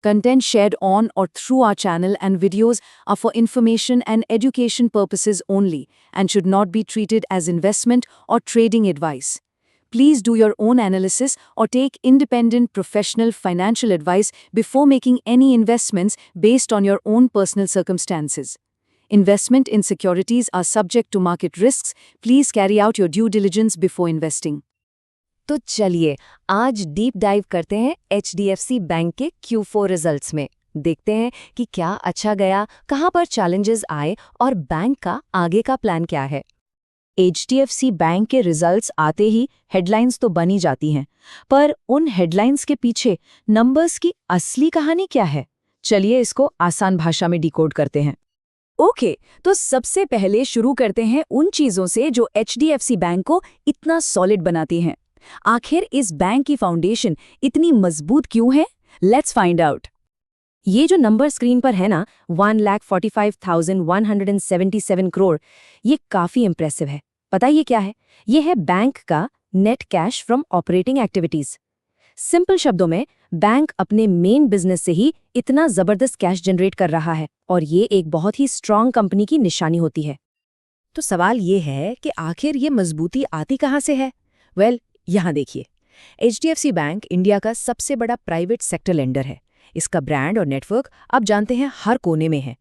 Content shared on or through our channel and videos are for information and education purposes only and should not be treated as investment or trading advice. Please do your own analysis or take independent professional financial advice before making any investments based on your own personal circumstances. Investment in securities are subject to market risks. Please carry out your due diligence before investing. तो चलिए आज deep dive करते हैं HDFC bank के Q4 results में। देखते हैं कि क्या अच्छा गया, कहां पर चैलेंजेस आए और बैंक का आगे का प्लान क्या है। HDFC बैंक के रिजल्ट्स आते ही हेडलाइंस तो बनी जाती हैं, पर उन हेडलाइंस के पीछे नंबर्स की असली कहानी क्या है? चलिए इसको आसान भाषा में डिकोड करते हैं। ओके, तो सबसे पहले शुरू करते हैं उन चीजों से जो HDFC बैंक को इतना सॉलिड बनाती हैं। आखिर इस बैंक की फाउंडेशन इतनी मजबूत क्यों है? Let's find out. ये जो नंबर स्क्रीन पर है ना, 1,45,177 करोड़, ये काफी इंप्रेसिव है। पता ये क्या है? ये है बैंक का net cash from operating activities. Simple शब्दों में, बैंक अपने मेन बिजनेस से ही इतना जबरदस्त कैश जनरेट कर रहा है और ये एक बहुत ही स्ट्रांग कंपनी की निशानी होती है। तो सवाल ये है कि आखिर ये मजबूती आती कहाँ से है? यहाँ देखिए, HDFC बैंक इंडिया का सबसे बड़ा प्राइवेट सेक्टर लेंडर है। इसका ब्रांड और नेटवर्क आप जानते हैं हर कोने में है।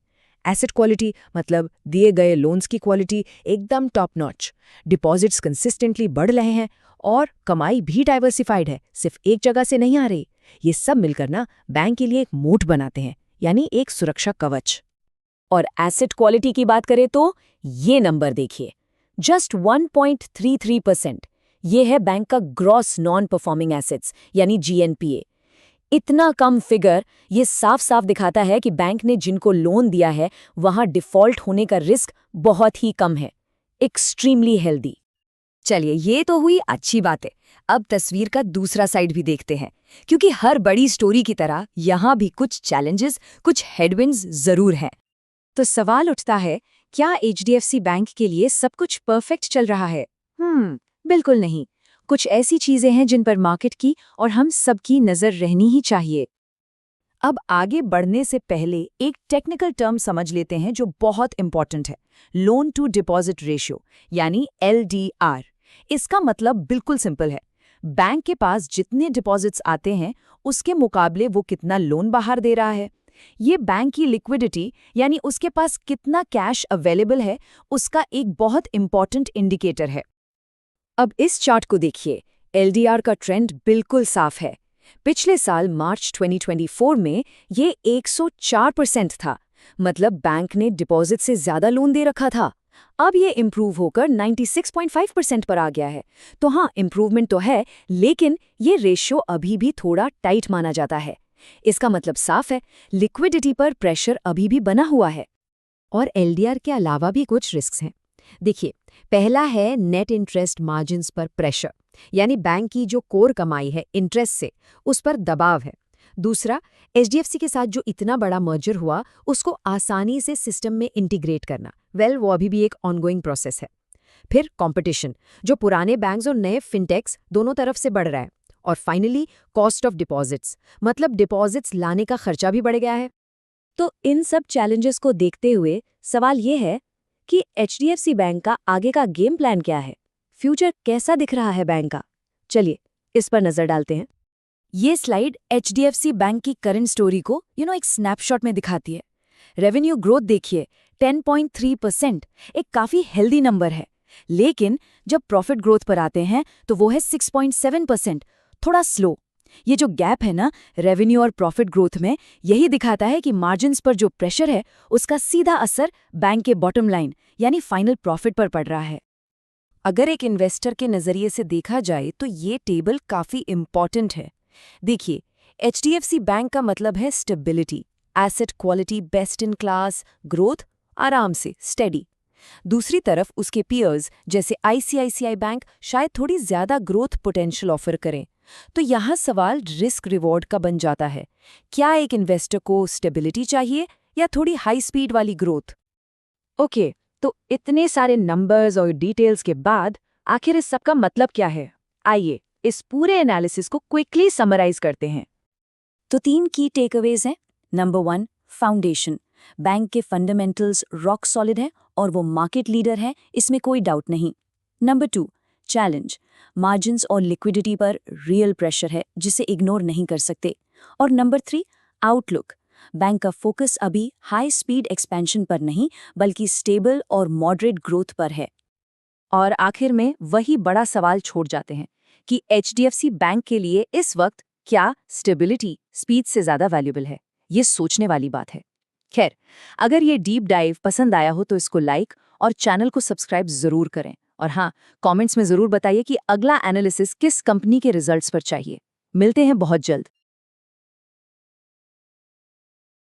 एसेट क्वालिटी मतलब दिए गए लोन्स की क्वालिटी एकदम टॉप नॉच। डिपॉजिट्स कंसिस्टेंटली बढ़ रहे हैं और कमाई भी डाइवर्सिफाइड है, सिर्फ एक जगह से नहीं आ रही। ये सब मिलकर ना बैंक के लिए एक मोट बनाते हैं, यानी एक सुरक्षा कवच। और एसेट क्वालिटी की बात करें तो ये नंबर देखिए, जस्ट 1.33%। ये है बैंक का ग्रॉस नॉन परफॉर्मिंग एसेट्स यानी GNPA। इतना कम फिगर ये साफ साफ दिखाता है कि बैंक ने जिनको लोन दिया है वहां डिफॉल्ट होने का रिस्क बहुत ही कम है। Extremely healthy. चलिए, ये तो हुई अच्छी बातें। अब तस्वीर का दूसरा साइड भी देखते हैं, क्योंकि हर बड़ी स्टोरी की तरह यहां भी कुछ चैलेंजेस, कुछ हेडविंड्स जरूर हैं। तो सवाल उठता है, क्या HDFC बैंक के लिए सब कुछ परफेक्ट चल रहा है? बिल्कुल नहीं। कुछ ऐसी चीजें हैं जिन पर मार्केट की और हम सबकी नजर रहनी ही चाहिए। अब आगे बढ़ने से पहले एक टेक्निकल टर्म समझ लेते हैं जो बहुत इंपॉर्टेंट है, लोन टू डिपॉजिट रेशियो यानी LDR। इसका मतलब बिल्कुल सिंपल है, बैंक के पास जितने डिपॉजिट्स आते हैं उसके मुकाबले वो कितना लोन बाहर दे रहा है। ये बैंक की लिक्विडिटी यानी उसके पास कितना कैश अवेलेबल है उसका एक बहुत इंपॉर्टेंट इंडिकेटर है। अब इस चार्ट को देखिए, LDR का ट्रेंड बिल्कुल साफ है। पिछले साल मार्च 2024 में ये 104% था, मतलब बैंक ने डिपॉजिट से ज्यादा लोन दे रखा था। अब ये इम्प्रूव होकर 96.5% पर आ गया है। तो हाँ, इम्प्रूवमेंट तो है, लेकिन ये रेशियो अभी भी थोड़ा टाइट माना जाता है। इसका मतलब साफ है, लिक्विडिटी पर प्रेशर अभी भी बना हुआ है। और LDR के अलावा भी कुछ रिस्क्स हैं। देखिए, पहला है नेट इंटरेस्ट मार्जिन्स पर प्रेशर, यानी बैंक की जो कोर कमाई है इंटरेस्ट से, उस पर दबाव है। दूसरा, HDFC के साथ जो इतना बड़ा मर्जर हुआ उसको आसानी से सिस्टम में इंटीग्रेट करना, वो अभी भी एक ऑनगोइंग प्रोसेस है। फिर कंपटीशन, जो पुराने बैंक्स और नए फिनटेक्स दोनों तरफ से बढ़ रहा है। और फाइनली कॉस्ट ऑफ डिपॉजिट्स, मतलब डिपॉजिट्स लाने का खर्चा भी बढ़ गया है। तो इन सब चैलेंजेस को देखते हुए सवाल ये है कि HDFC बैंक का आगे का गेम प्लान क्या है? फ्यूचर कैसा दिख रहा है बैंक का? चलिए इस पर नजर डालते हैं। ये स्लाइड HDFC बैंक की करंट स्टोरी को एक स्नैपशॉट में दिखाती है। रेवेन्यू ग्रोथ देखिए, 10.3%, एक काफी हेल्दी नंबर है। लेकिन जब प्रॉफिट ग्रोथ पर आते हैं तो वो है 6.7%, थोड़ा स्लो। ये जो गैप है ना रेवेन्यू और प्रॉफिट ग्रोथ में, यही दिखाता है कि मार्जिन्स पर जो प्रेशर है उसका सीधा असर बैंक के बॉटम लाइन यानी फाइनल प्रॉफिट पर पड़ रहा है। अगर एक इन्वेस्टर के नजरिए से देखा जाए तो ये टेबल काफी इंपॉर्टेंट है। देखिए, HDFC बैंक का मतलब है stability, asset quality best in class, growth आराम से स्टेडी। दूसरी तरफ उसके पीयर्स जैसे ICICI बैंक शायद थोड़ी ज्यादा ग्रोथ पोटेंशियल ऑफर करें। तो यहाँ सवाल रिस्क रिवॉर्ड का बन जाता है। क्या एक इन्वेस्टर को स्टेबिलिटी चाहिए या थोड़ी हाई स्पीड वाली ग्रोथ? ओके, तो इतने सारे नंबर्स और डिटेल्स के बाद आखिर इस सब का मतलब क्या है? आइए इस पूरे एनालिसिस को क्विकली समराइज करते हैं। तो 3 की टेकअवेज हैं। Number 1, foundation. बैंक के फंडामेंटल्स रॉक सॉलिड हैं और वो मार्केट लीडर है, इसमें कोई डाउट नहीं। Number 2, challenge. मार्जिन्स और लिक्विडिटी पर रियल प्रेशर है जिसे इग्नोर नहीं कर सकते। और नंबर 3, आउटलुक। बैंक का फोकस अभी हाई स्पीड एक्सपेंशन पर नहीं बल्कि स्टेबल और मॉडरेट ग्रोथ पर है। और आखिर में वही बड़ा सवाल छोड़ जाते हैं कि एचडीएफसी बैंक के लिए इस वक्त क्या स्टेबिलिटी स्पीड से ज़्यादा वैल्यूबल है। ये सोचने वाली बात है। खैर, अगर ये डीप डाइव पसंद आया हो तो इसको लाइक और चैनल को सब्सक्राइब ज़रूर करें। और हाँ, कमेंट्स में ज़रूर बताइए कि अगला एनालिसिस किस कंपनी के रिजल्ट्स पर चाहिए। मिलते हैं बहुत जल्द।